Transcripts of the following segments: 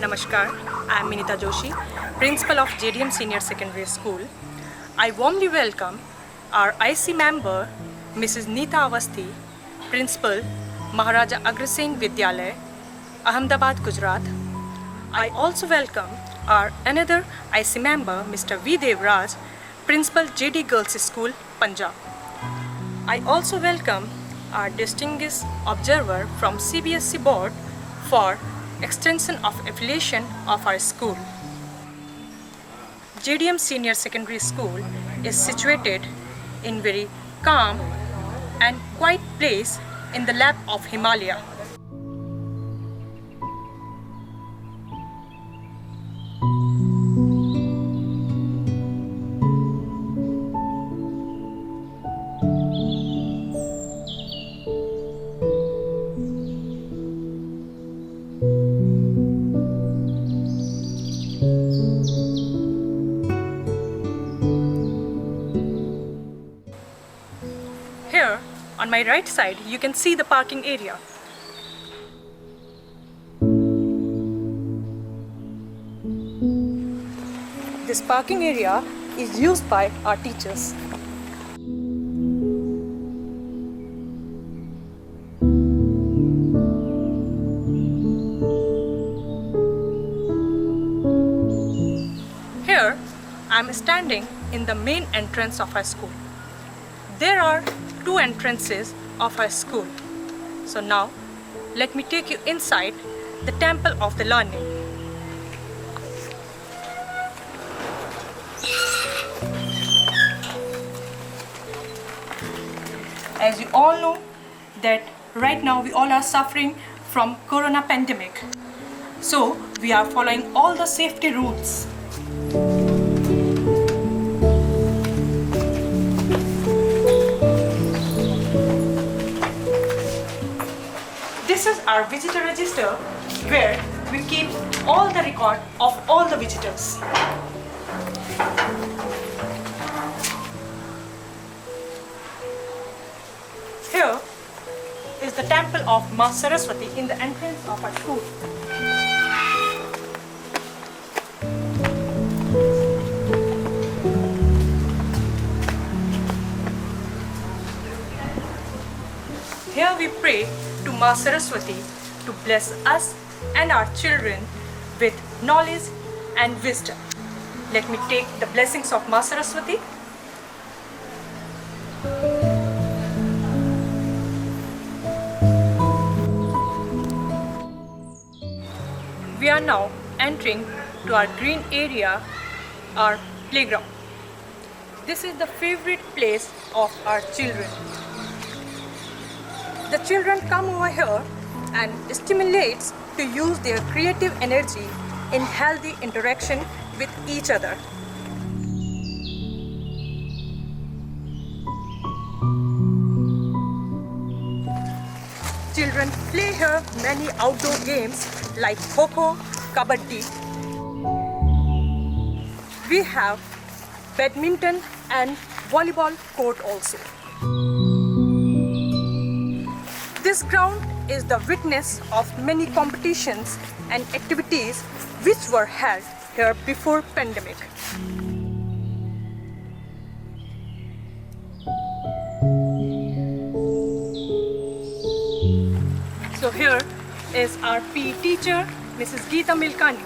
Namaskar, I am Minita Joshi, Principal of JDM Senior Secondary School. I warmly welcome our IC member, Mrs. Neeta Awasthi, Principal, Maharaja Agrasen Vidyalaya, Ahmedabad, Gujarat. I also welcome our another IC member, Mr. V. Devraj, Principal, JD Girls School, Punjab. I also welcome our distinguished observer from Cbse board for extension of affiliation of our school. JDM Senior Secondary School is situated in very calm and quiet place in the lap of Himalaya. Here, on my right side, you can see the parking area. This parking area is used by our teachers. Here, I am standing in the main entrance of our school. There are two entrances of our school. So now, let me take you inside the Temple of the Learning. As you all know that right now we all are suffering from Corona pandemic. So we are following all the safety rules. This is our visitor register where we keep all the record of all the visitors. Here is the temple of Ma Saraswati in the entrance of our school. Here we pray to Ma Saraswati to bless us and our children with knowledge and wisdom. Let me take the blessings of Ma Saraswati. We are now entering to our green area, our playground. This is the favorite place of our children. The children come over here and stimulates to use their creative energy in healthy interaction with each other. Children play here many outdoor games like Kho-Kho, Kabaddi. We have badminton and volleyball court also. This ground is the witness of many competitions and activities which were held here before pandemic. So here is our PE teacher, Mrs. Geeta Milkani.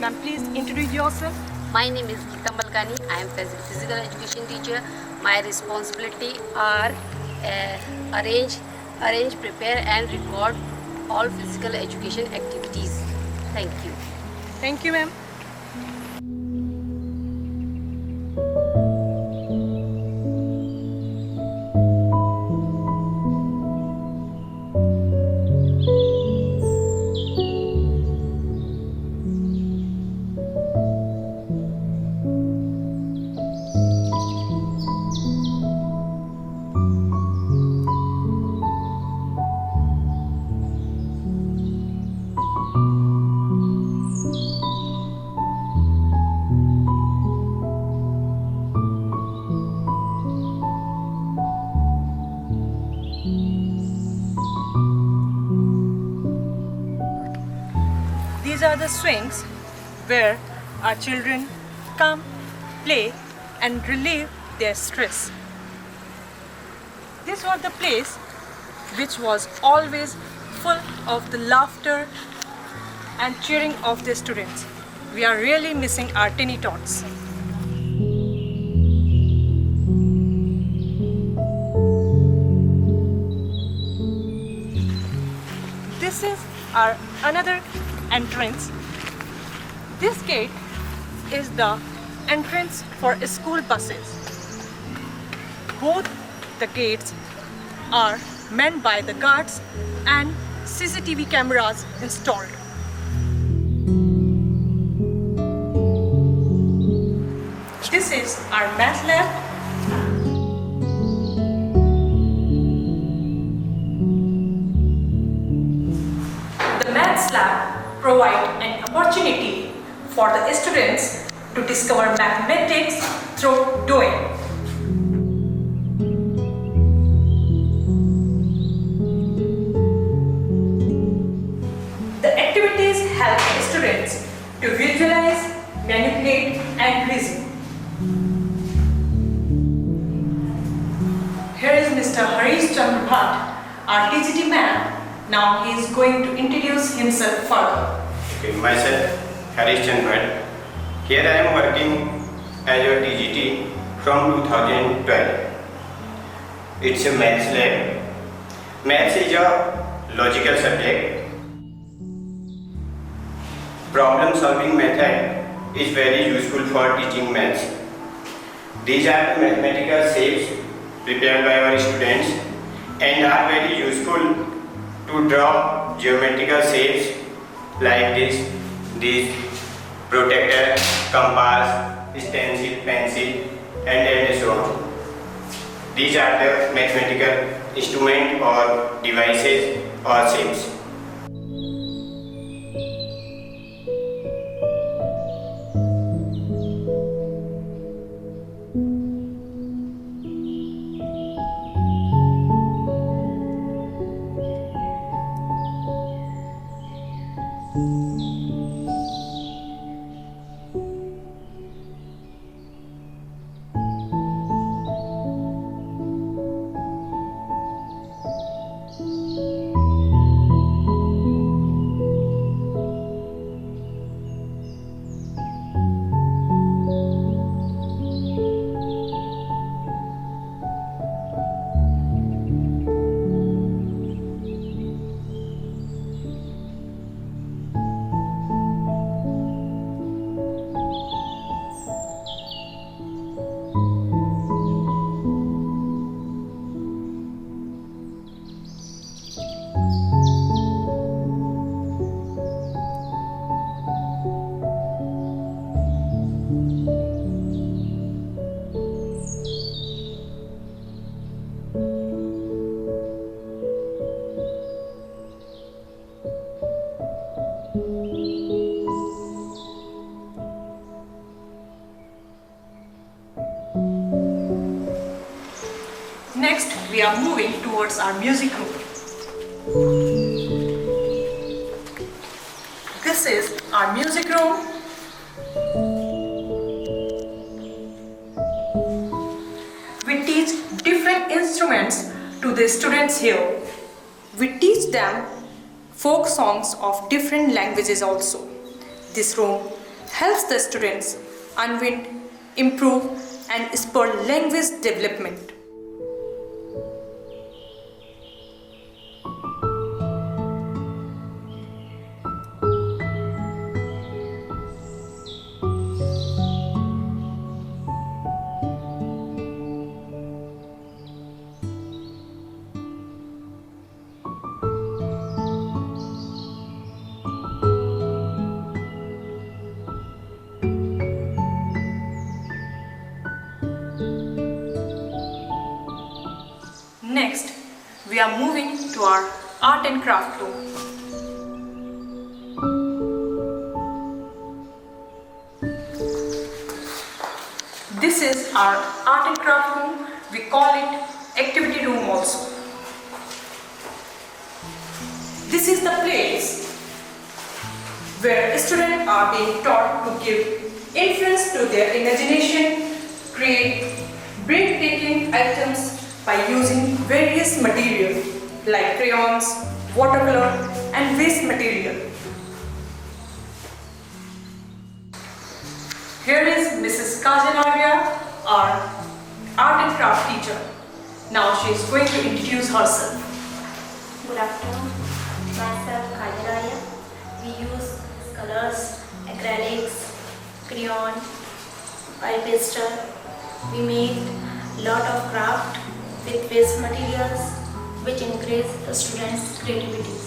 Ma'am, please introduce yourself. My name is Geeta Milkani. I am physical education teacher. My responsibility are arrange, prepare and record all physical education activities. Thank you. Thank you, ma'am. These are the swings where our children come, play and relieve their stress. This was the place which was always full of the laughter and cheering of the students. We are really missing our tiny tots. This is our another entrance. This gate is the entrance for school buses. Both the gates are manned by the guards and CCTV cameras installed. This is our math lab. The maths lab provides an opportunity for the students to discover mathematics through doing. The activities help students to visualize, manipulate and reason. Here is Mr. Harish Chandra Bhatt, our TGT man. Now he is going to introduce himself further. Okay, myself Harish Chandra Bhatt. Here I am working as a TGT from 2012. It's a maths lab. Maths is a logical subject. Problem solving method is very useful for teaching maths. These are the mathematical shapes prepared by our students and are very useful to draw geometrical shapes like this protector, compass, stencil, pencil and so on. These are the mathematical instruments or devices or shapes. Next, we are moving towards our music room. This is our music room. We teach different instruments to the students here. We teach them folk songs of different languages also. This room helps the students unwind, improve and spur language development. Next, we are moving to our art and craft room. This is our art and craft room. We call it activity room also. This is the place where students are being taught to give influence to their imagination, create breathtaking items by using various materials like crayons, watercolor and waste material. Here is Mrs. Kajal Arya, our art and craft teacher. Now she is going to introduce herself. Good afternoon, myself Kajal Arya. We use colors, acrylics, crayon, oil pastel. We make lot of craft with waste materials which increase the students' creativity.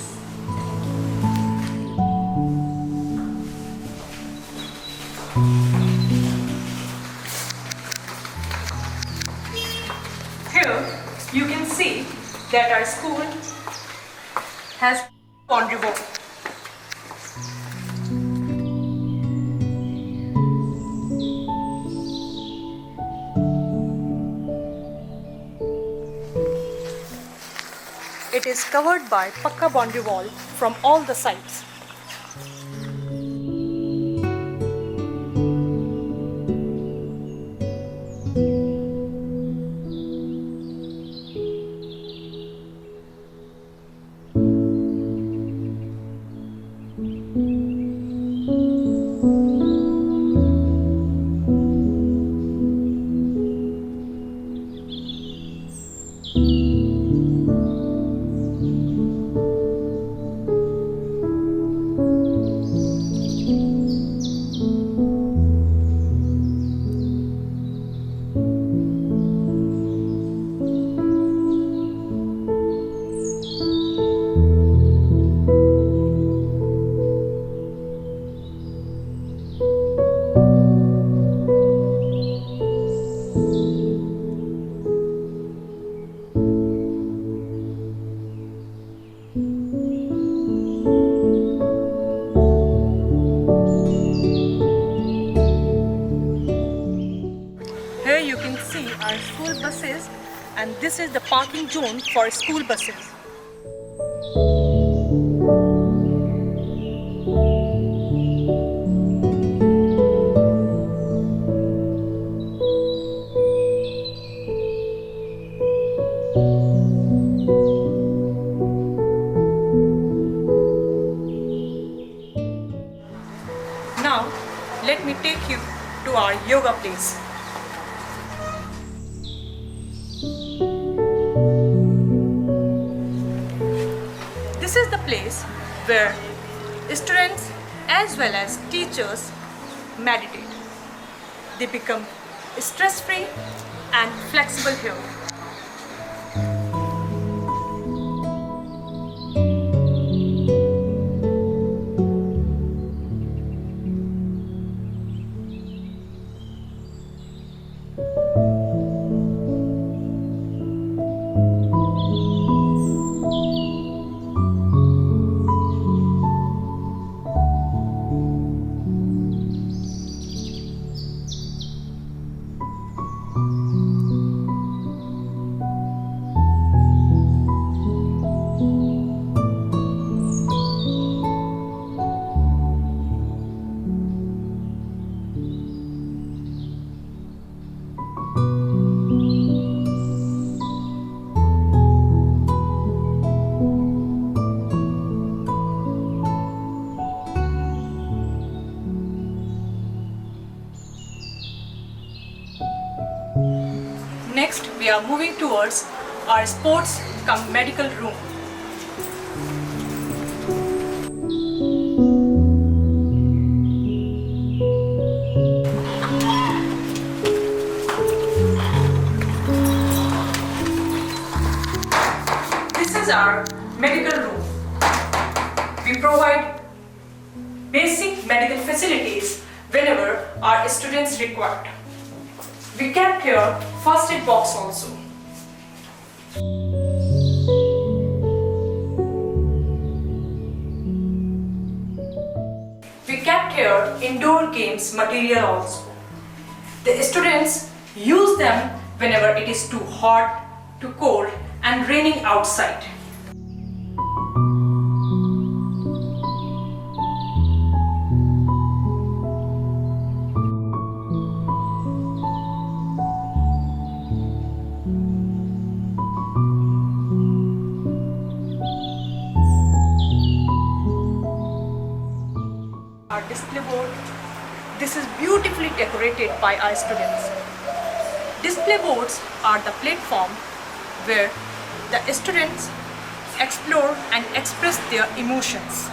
Here you can see that our school has boundary wall. It is covered by pakka boundary wall from all the sides. Here you can see our school buses, and this is the parking zone for school buses. Now, let me take you to our yoga place. This is the place where students as well as teachers meditate. They become stress-free and flexible here. Next, we are moving towards our sports cum medical room. This is our medical room. We provide basic medical facilities whenever our students require. We kept here first aid box also. We kept here indoor games material also. The students use them whenever it is too hot, too cold and raining outside. our display board. This is beautifully decorated by our students. Display boards are the platform where the students explore and express their emotions.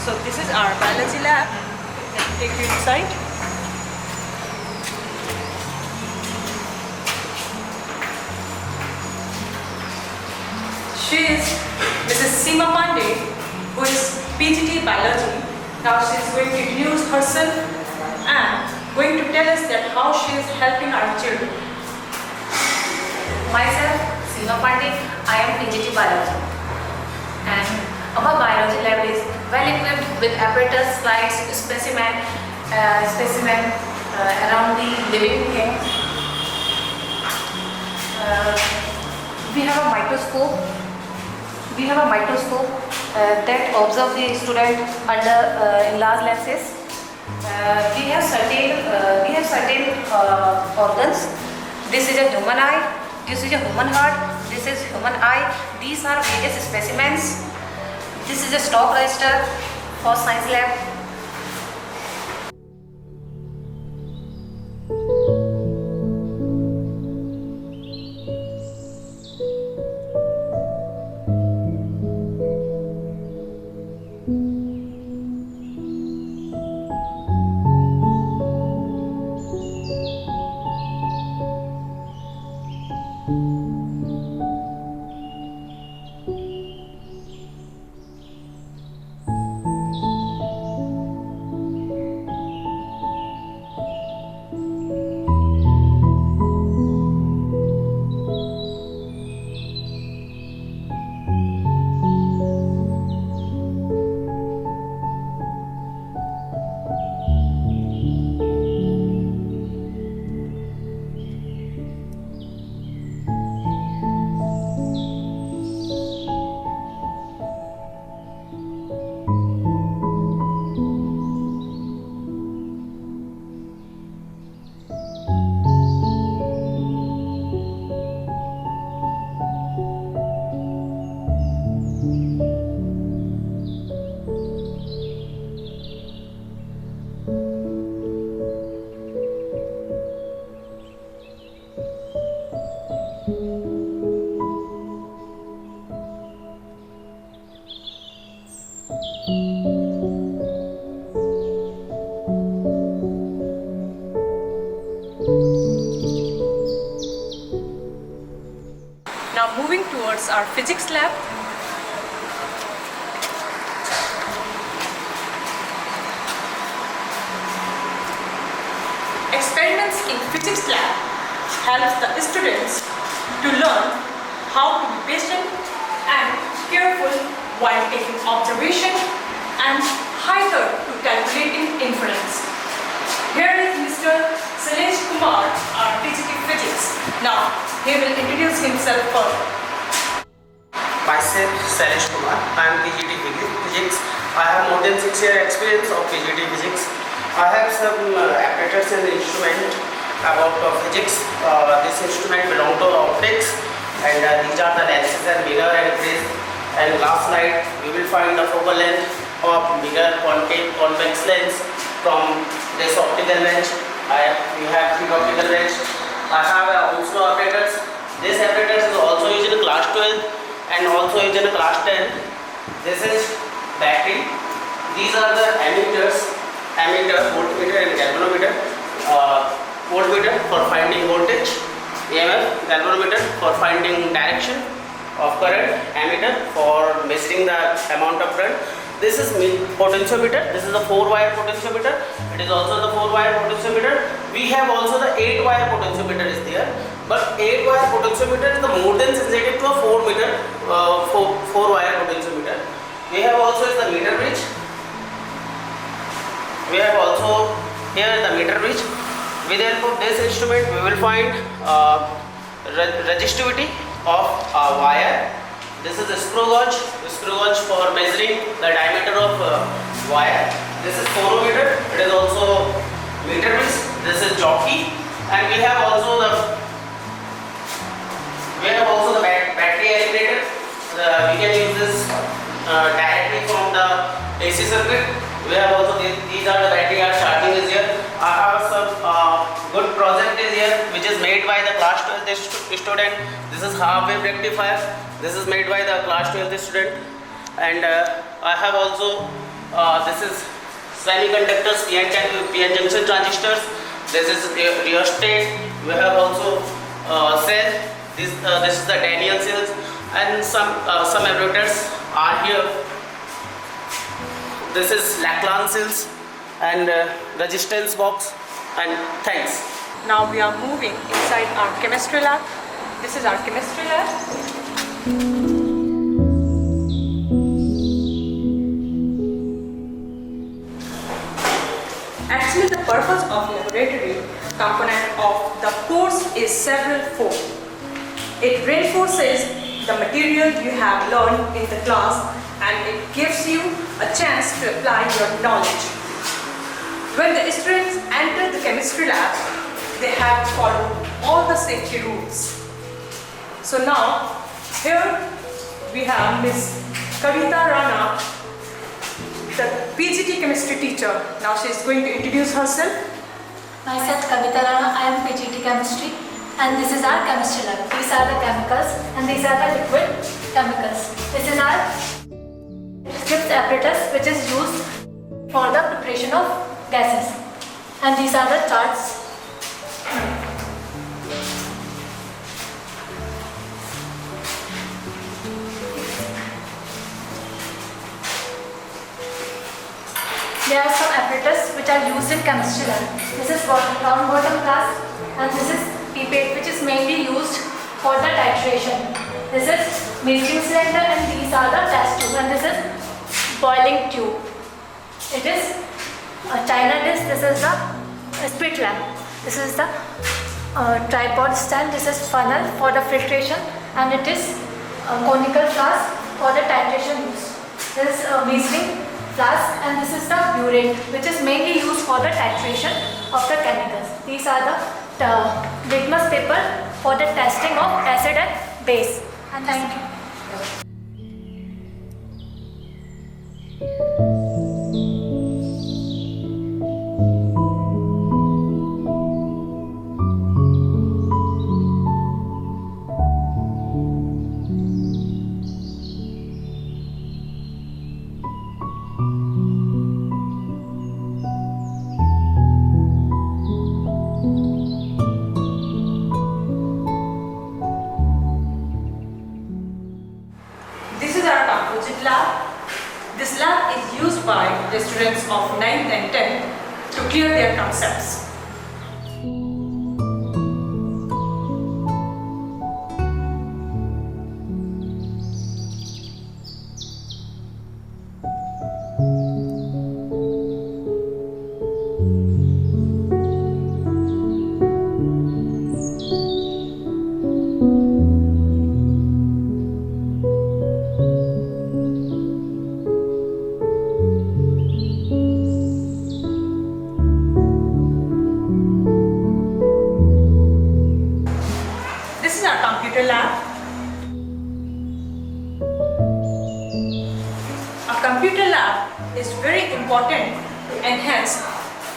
So this is our biology lab. Let me take you inside. She is Mrs. Seema Pandey, who is PGT Biology. Now she is going to introduce herself and going to tell us that how she is helping our children. Myself, Seema Pandey, I am PGT Biology. And our biology lab is well equipped with apparatus, slides, specimen around the living things. We have a microscope. That observe the student under enlarged lenses. We have certain organs. This is a human eye. This is a human heart. This is human eye. These are various specimens. This is a stock register for science lab. Now moving towards our physics lab. Experiments in physics lab helps the students to learn how to be patient and careful while taking observation and hither to calculating inference. Here is Mr. Salesh Kumar, our PGT Physics. Now, he will introduce himself further. Myself, Salesh Kumar. I am PGT Physics. I have more than 6 years experience of PGT Physics. I have some apparatus and instrument about physics. This instrument belongs to optics, and these are the lenses and mirror and prism. And last night we will find the focal length of mirror, concave, convex lens from this optical lens. We have 3 optical lens. I have also apparatus. This apparatus is also used in class 12 and also used in class 10. This is battery. These are the ammeters, voltmeter and galvanometer. Voltmeter for finding voltage, EMF, galvanometer for finding direction, of current, ammeter for measuring the amount of current. This is potentiometer. This is the 4-wire potentiometer. It is also the 4-wire potentiometer. We have also the 8-wire potentiometer is there. But 8-wire potentiometer is the more than sensitive to a 4-wire potentiometer. We have also is the meter bridge. We have also here the meter bridge. With the help of this instrument, we will find resistivity of a wire. This is a screw gauge for measuring the diameter of wire. This is phonometer. It is also meter bridge. This is jockey, and we have also the battery eliminator. We can use this directly from the AC circuit. We have also these are the battery charging is here. I have some good project is here which is made by the class 12th student. This is half wave rectifier. This is made by the class 12th student, and I have also this is semiconductors, PN junction transistors. This is rheostat. We have also cell. This is the Daniel cells, and some apparatus are here. This is Lachlan cells and resistance box, and thanks. Now we are moving inside our chemistry lab. This is our chemistry lab. Actually, the purpose of laboratory component of the course is several-fold. It reinforces the material you have learned in the class, and it gives you a chance to apply your knowledge. When the students enter the chemistry lab, they have to follow all the safety rules. So now, here we have Miss Kavita Rana, the PGT chemistry teacher. Now she is going to introduce herself. Myself Kavita Rana, I am PGT chemistry, and this is our chemistry lab. These are the chemicals and these are the liquid chemicals. This is our Cbse apparatus which is used for the preparation of gases, and these are the charts. There are some apparatus which are used in chemistry lab. This is round bottom glass, and this is pipette which is mainly used for the titration. This is measuring cylinder, and these are the test tube, and this is boiling tube. It is a China dish. This is the split lamp. This is the tripod stand. This is funnel for the filtration, and it is a conical flask for the titration use. This is a measuring flask, and this is the burette which is mainly used for the titration of the chemicals. These are the litmus paper for the testing of acid and base. And thank you. This is our composite lab. This lab is used by the students of 9th and 10th to clear their concepts. This is our computer lab. A computer lab is very important to enhance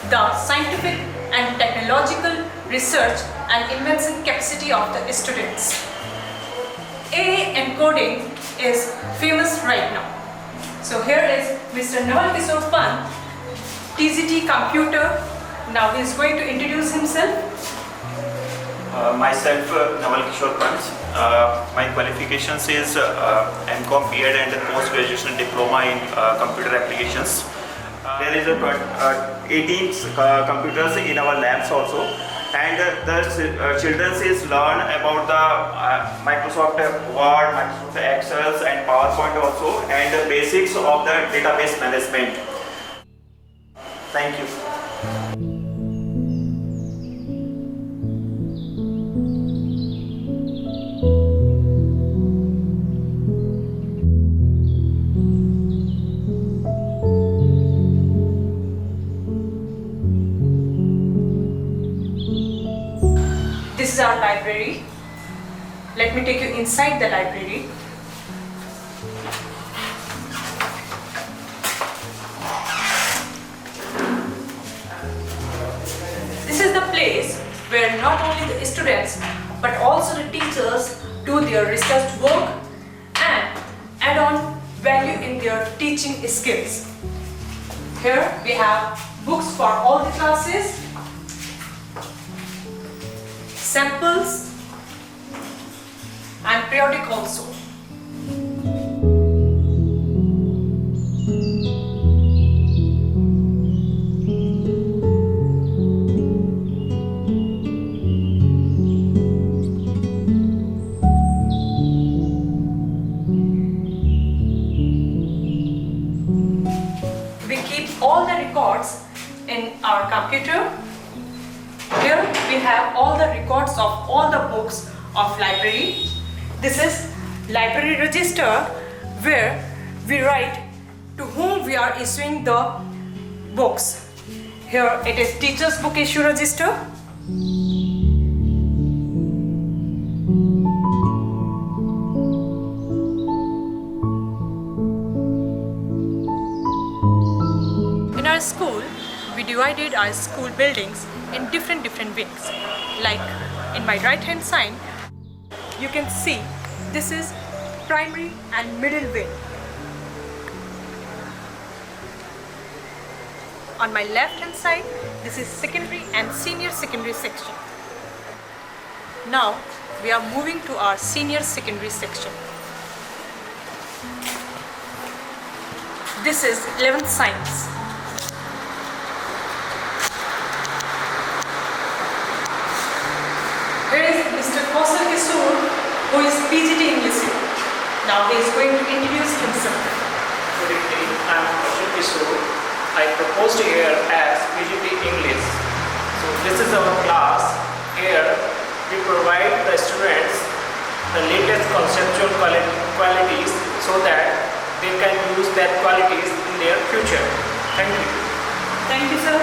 the scientific and technological research and invention capacity of the students. AI encoding is famous right now. So here is Mr. Naval Kishore Pant, TGT computer. Now he is going to introduce himself. Myself, Naval Kishore Pant. My qualifications is MCom, B.Ed and post-graduation diploma in computer applications. There is 18 computers in our labs also, and the children is learn about the Microsoft Word, Microsoft Excel and PowerPoint also, and the basics of the database management. Thank you. This is our library. Let me take you inside the library. This is the place where not only the students but also the teachers do their research work and add on value in their teaching skills. Here we have books for all the classes, samples and periodic also. We keep all the records in our computer. Here we have all the records of all the books of library. This is library register where we write to whom we are issuing the books. Here it is teachers book issue register. In our school, we divided our school buildings in different wings. Like in my right hand side, you can see this is primary and middle wing. On my left hand side, this is secondary and senior secondary section. Now we are moving to our senior secondary section. This is 11th science. Here is Mr. Kausal Kishore, who is PGT English. Now he is going to introduce himself. Good evening, I am Kausal Kishore. I proposed here as PGT English. So this is our class. Here we provide the students the latest conceptual qualities so that they can use that qualities in their future. Thank you. Thank you, sir.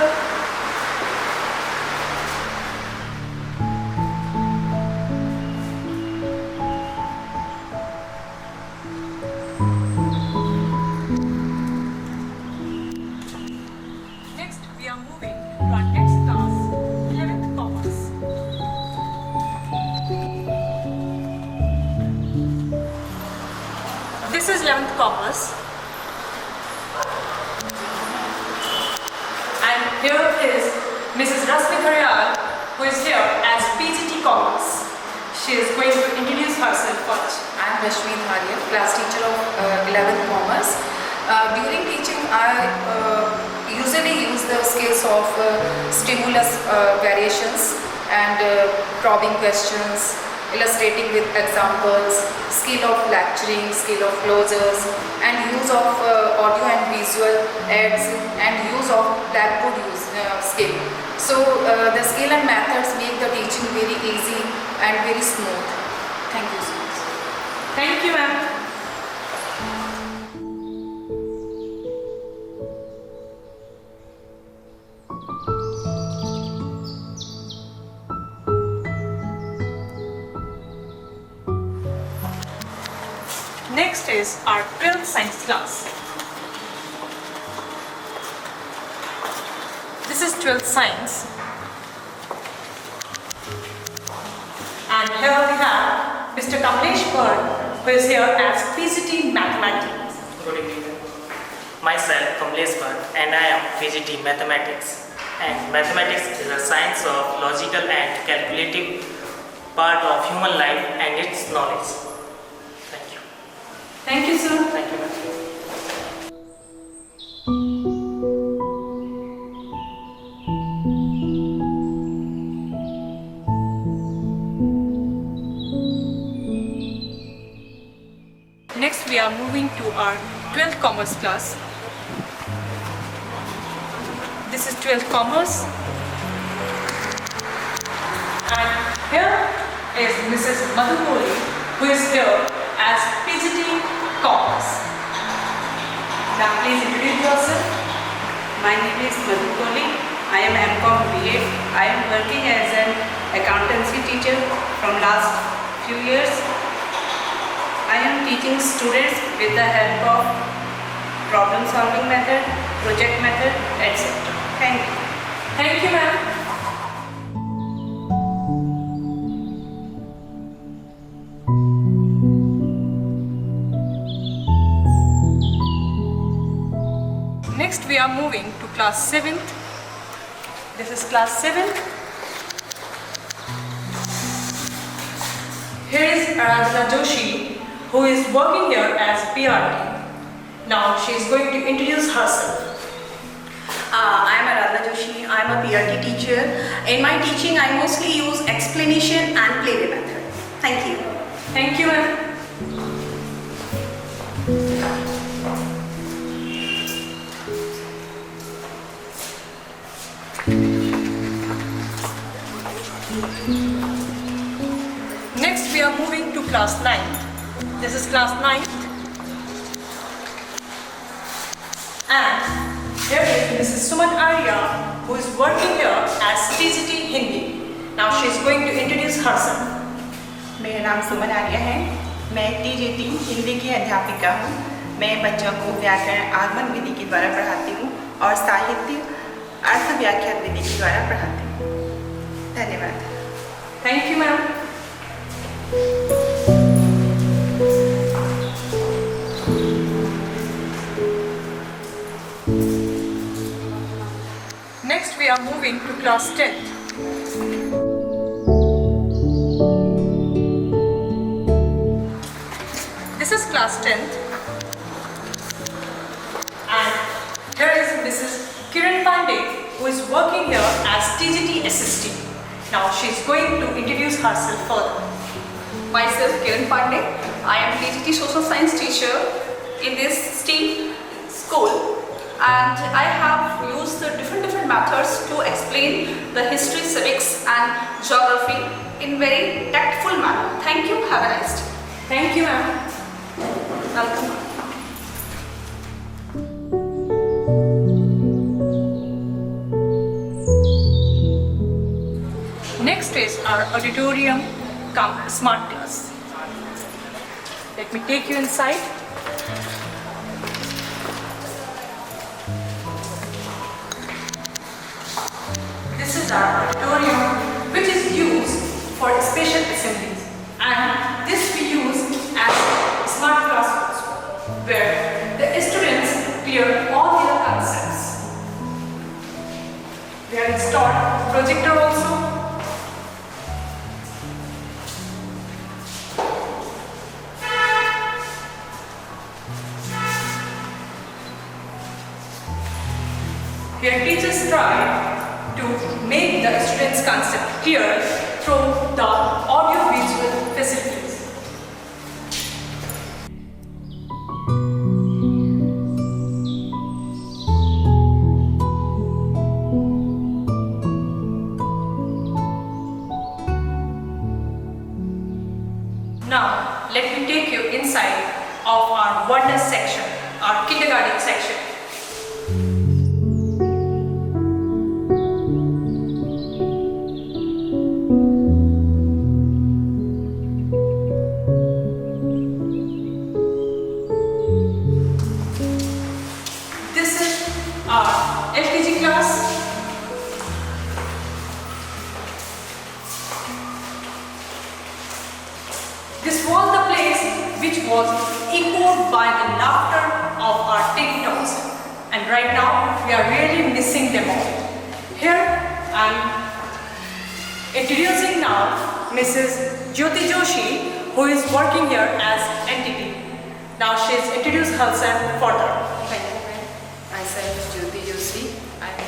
Next, we are moving to our next class, 11th Commerce. This is 11th Commerce. And here is Mrs. Rasmi Gharyal, who is here as PGT Commerce. She is going to introduce herself first. I am Rashmi Dharia, class teacher of 11th Commerce. During teaching, I usually use the skills of stimulus variations and probing questions, illustrating with examples, skill of lecturing, skill of closures, and use of audio and visual aids, and use of blackboard skill. So the skill and methods make the teaching very easy and very smooth. Thank you so much. Thank you, ma'am. Next is our 12th science class. This is 12th science. And here we have Mr. Kamlesh Bhatt, who is here as PGT Mathematics. Good evening. Myself, Kamlesh Bhatt, and I am PGT Mathematics. And mathematics is a science of logical and calculative part of human life and its knowledge. Thank you. Thank you, sir. Thank you, ma'am. Next, we are moving to our 12th Commerce class. This is 12th Commerce. And here is Mrs. Madhukoli, who is here as PGT Commerce. Now please introduce yourself. My name is Madhukoli. I am MCom BA. I am working as an accountancy teacher from last few years. I am teaching students with the help of problem solving method, project method, etc. Thank you. Thank you, ma'am. Next, we are moving to class 7th. This is class 7th. Here is Aradhana Joshi, who is working here as PRT. Now she is going to introduce herself. I am Aradhana Joshi. I am a PRT teacher. In my teaching, I mostly use explanation and playway method. Thank you. Thank you, ma'am. Next, we are moving to class 9th. This is class 9th. And here is Mrs. Suman Arya, who is working here as TGT Hindi. Now she is going to introduce herself. मेरा नाम सुमन आर्या है। मैं TGT Hindi की अध्यापिका हूँ। मैं बच्चों को व्याकरण आगमन विधि के द्वारा पढ़ाती हूँ और साहित्य अर्थ व्याख्या विधि के द्वारा पढ़ाती हूँ। धन्यवाद। Thank you, ma'am. Next, we are moving to class 10th. This is class 10th. And here is Mrs. Kiran Pandey, who is working here as TGT assistant. Now she is going to introduce herself further. Myself Kiran Pandey. I am PGT social science teacher in this STEAM school, and I have used the different methods to explain the history, civics and geography in very tactful manner. Thank you. Have a nice day. Thank you, ma'am. Welcome. Next is our auditorium cum smart class. Let me take you inside. This is our auditorium, which is used for special assemblies, and this we use as smart classrooms, where the students clear all their concepts. We have installed projector also. Here teachers try to make the students' concept clear through the audio-visual facilities. Now, let me take you inside of our wonders section, our kindergarten section. This is our LKG class. This was the place which was echoed by the laughter of our TikToks, and right now we are really missing them all. Here I am introducing now Mrs. Jyoti Joshi, who is working here as entity. Now she is introduced herself further. Thank you, ma'am. Myself Jyoti Joshi.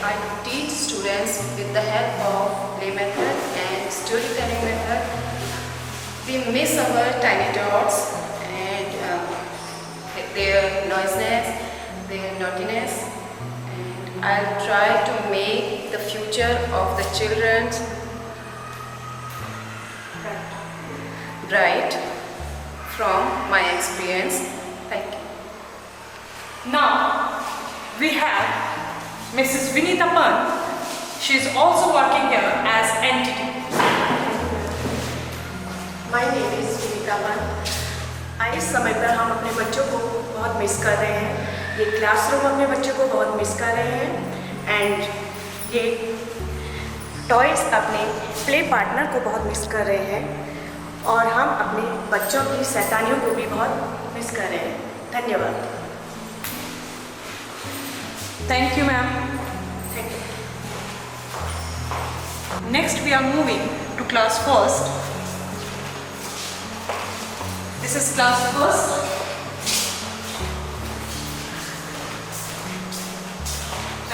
I teach students with the help of play method and storytelling method. We miss our tiny dots and their noisiness, their naughtiness, and I'll try to make the future of the children bright from my experience. Thank you. Now we have Mrs. Vinita Pan. She is also working here as entity. My name is Vinita one. इस समय पर हम अपने बच्चों को बहुत miss कर रहे हैं। ये क्लासरूम अपने बच्चों को बहुत मिस कर रहे हैं एंड ये टॉयज अपने प्ले पार्टनर को बहुत मिस कर रहे हैं और हम अपने बच्चों की शैतानियों को भी बहुत मिस कर रहे हैं। धन्यवाद। Thank you, ma'am. Thank you. Next we are moving to class first. This is class first.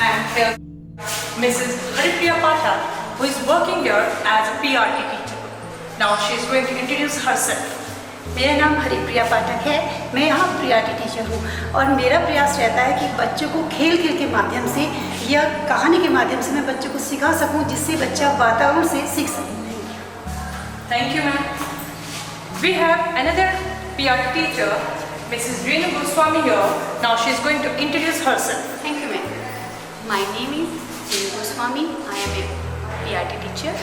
And here Mrs. Haripriya Pata, who is working here as a PRT teacher. Now she is going to introduce herself. मेरा नाम हरिप्रिया पाठक है। मैं यहाँ प्रियाटी teacher हूँ और मेरा प्रयास रहता है कि बच्चों को खेल खेल के माध्यम से या कहानी के माध्यम से मैं बच्चों को सिखा सकूँ जिससे बच्चा वातावरण से सीख सके। Thank you, ma'am. We have another PRT teacher, Mrs. Renu Goswami here. Now she is going to introduce herself. Thank you, ma'am. My name is Renu Goswami. I am a PRT teacher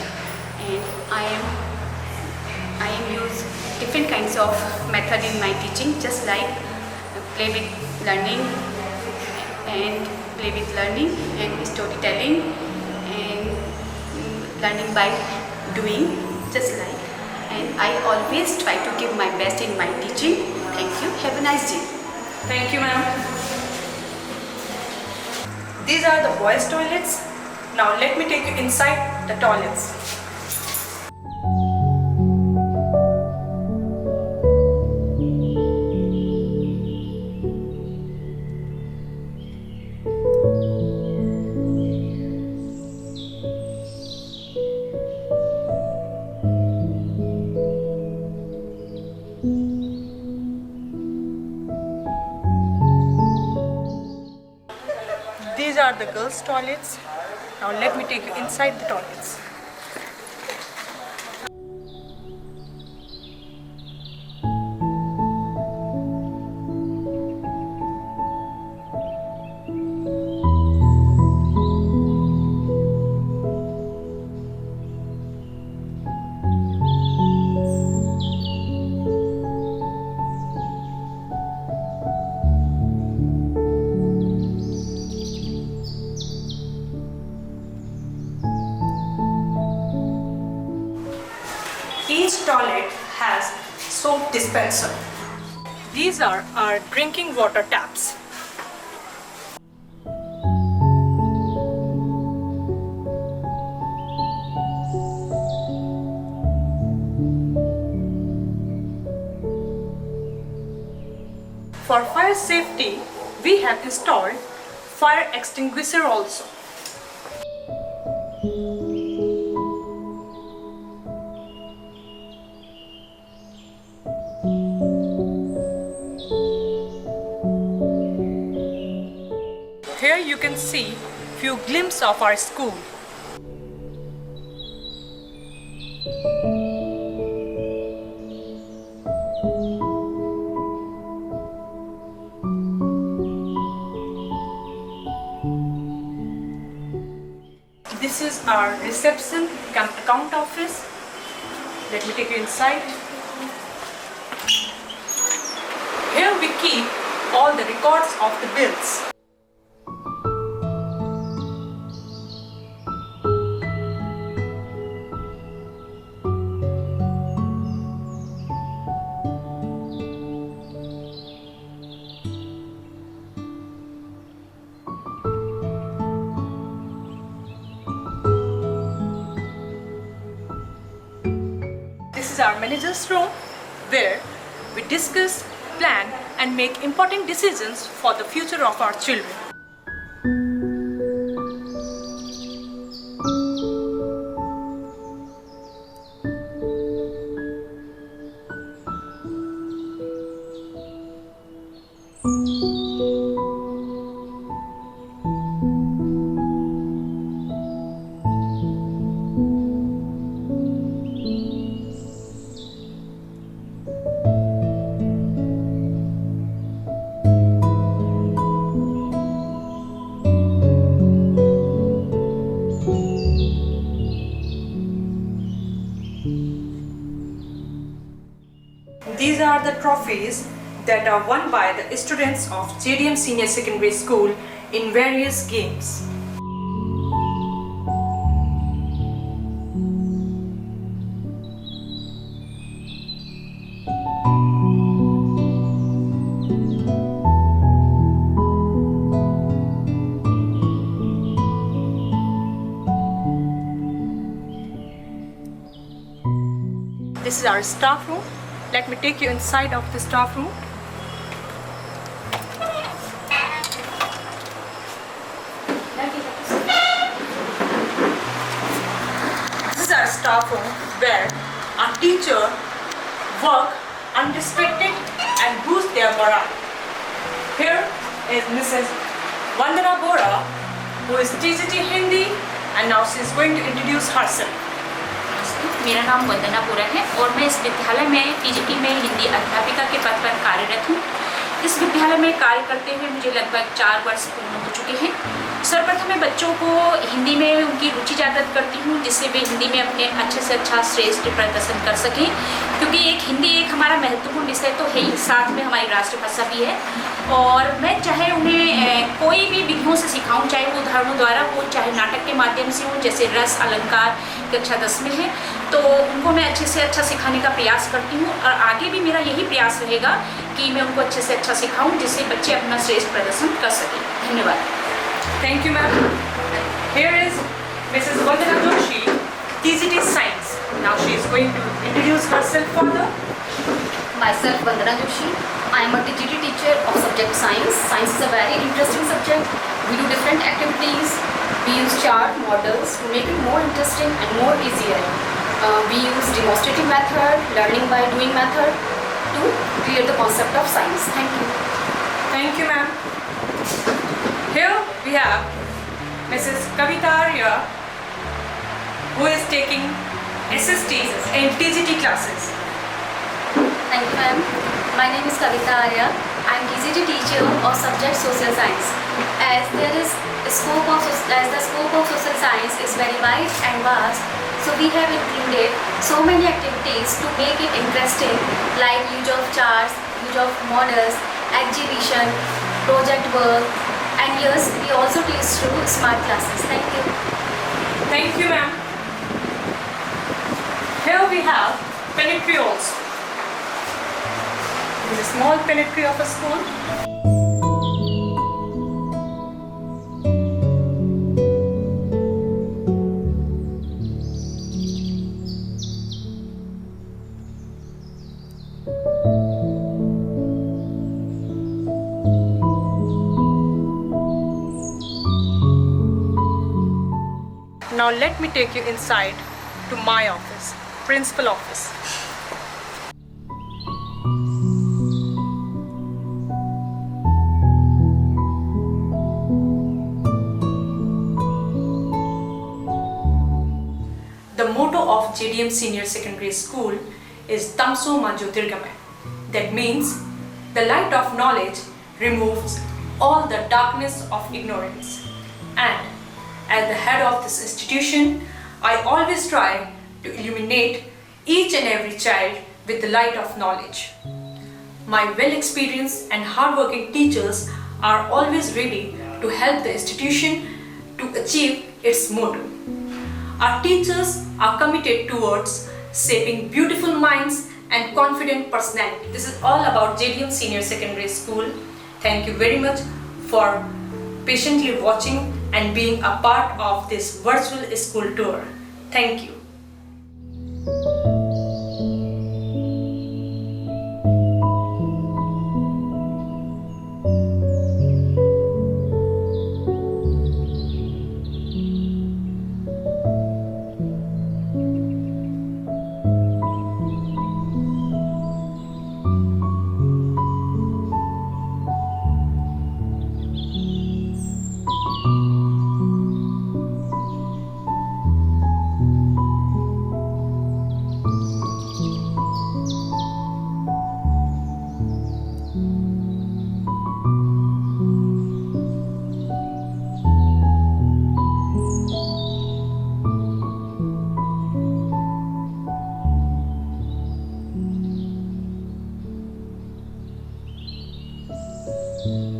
and I am use different kinds of method in my teaching, just like play with learning and storytelling and learning by doing, just like. And I always try to give my best in my teaching. Thank you. Have a nice day. Thank you, ma'am. These are the boys' toilets. Now let me take you inside the toilets. These are the girls' toilets. Now let me take you inside the toilets. Each toilet has soap dispenser. These are our drinking water taps. For fire safety, we have installed fire extinguisher also. Here you can see few glimpses of our school. This is our reception cum account office. Let me take you inside. Here we keep all the records of the bills. our manager's room where we discuss, plan and make important decisions for the future of our children. These are the trophies that are won by the students of JDM Senior Secondary School in various games. This is our staff room. Let me take you inside of the staff room. This is our staff room where our teacher work unrestricted and boost their morale. Here is Mrs. Vandana Bora, who is TGT Hindi, and now she is going to introduce herself. मेरा नाम वंदना बोरा है और मैं इस विद्यालय में TGT में हिंदी अध्यापिका के पद पर कार्यरत हूँ। इस विद्यालय में कार्य करते हुए मुझे लगभग 4 वर्ष पूर्ण हो चुके हैं। सर्वप्रथम मैं बच्चों को हिंदी में उनकी रुचि जागृत करती हूँ जिससे वे हिंदी में अपने अच्छे से अच्छा श्रेष्ठ प्रदर्शन कर सकें, क्योंकि हिंदी एक हमारा महत्वपूर्ण विषय तो है ही, साथ में हमारी राष्ट्रभाषा भी है। और मैं चाहे उन्हें कोई भी विधियों से सिखाऊं, चाहे वो उदाहरणों द्वारा हो, चाहे नाटक के माध्यम से हो, जैसे रस अलंकार कक्षा 10 में है, तो उनको मैं अच्छे से अच्छा सिखाने का प्रयास करती हूँ और आगे भी मेरा यही प्रयास रहेगा कि मैं उनको अच्छे से अच्छा सिखाऊं जिससे बच्चे अपना श्रेष्ठ प्रदर्शन कर सकें। धन्यवाद। Thank you, ma'am. Here is Mrs. Vandana Joshi, TGT Science. Now she is going to introduce herself further. Myself, Vandana Joshi. I am a TGT teacher of subject Science. Science is a very interesting subject. We do different activities. We use chart models to make it more interesting and more easier. We use demonstrative method, learning by doing method to clear the concept of science. Thank you. Thank you, ma'am. Here we have Mrs. Kavita Arya, who is taking SSTs in TGT classes. Thank you, ma'am. My name is Kavita Arya. I am TGT teacher of subject social science. As the scope of social science is very wide and vast, so we have included so many activities to make it interesting, like use of charts, use of models, exhibition, project work, and yes, we also teach through smart classes. Thank you. Thank you, ma'am. Here we have penetrioles. This is a small penetry of a spoon. Now let me take you inside to my office, principal office. The motto of JDM Senior Secondary School is Tamso Ma Jyotirgamay. That means the light of knowledge removes all the darkness of ignorance. And as the head of this institution, I always try to illuminate each and every child with the light of knowledge. My well-experienced and hardworking teachers are always ready to help the institution to achieve its motto. Our teachers are committed towards shaping beautiful minds and confident personality. This is all about JDM Senior Secondary School. Thank you very much for patiently watching and being a part of this virtual school tour. Thank you. English.